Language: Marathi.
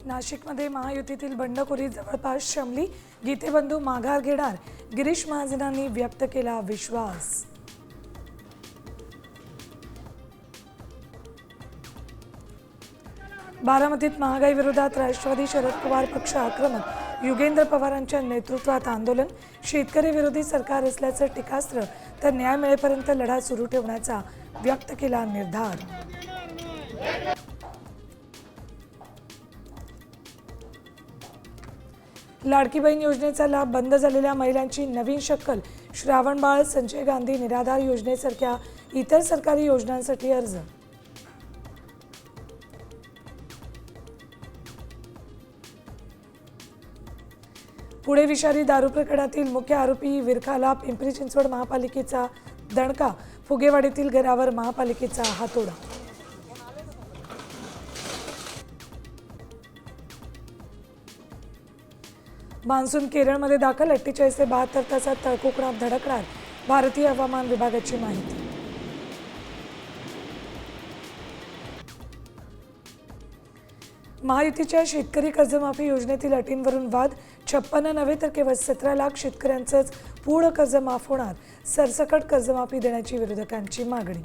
नाशिकमध्ये महायुतीतील बंडखोरी जवळपास शमली. गीतेबंधू माघार घेणार, गिरीश महाजनांनी व्यक्त केला विश्वास. बारामतीत महागाई विरोधात राष्ट्रवादी शरद पवार पक्ष आक्रमक. युगेंद्र पवारांच्या नेतृत्वात आंदोलन. शेतकरी विरोधी सरकार असल्याचं टीकास्त्र, तर न्याय मिळेपर्यंत लढा सुरू ठेवण्याचा व्यक्त केला निर्धार. लाडकी बहीण योजनेचा लाभ बंद झालेल्या महिलांची नवीन शक्कल. श्रावणबाळ, संजय गांधी निराधार योजनेसारख्या इतर सरकारी योजनांसाठी अर्ज. पुणे विषारी दारू प्रकरणातील मुख्य आरोपी विरखाला पिंपरी चिंचवड महापालिकेचा दणका. फुगेवाडीतील घरावर महापालिकेचा हातोडा. मान्सून केरळमध्ये दाखल. 48 ते 72 तासात तळकोकणात धडकणार, भारतीय हवामान विभागाची माहिती. महायुतीच्या शेतकरी कर्जमाफी योजनेतील अटींवरून वाद. 56 नव्हे तर केवळ 17 लाख शेतकऱ्यांचंच पूर्ण कर्ज माफ होणार. सरसकट कर्जमाफी देण्याची विरोधकांची मागणी.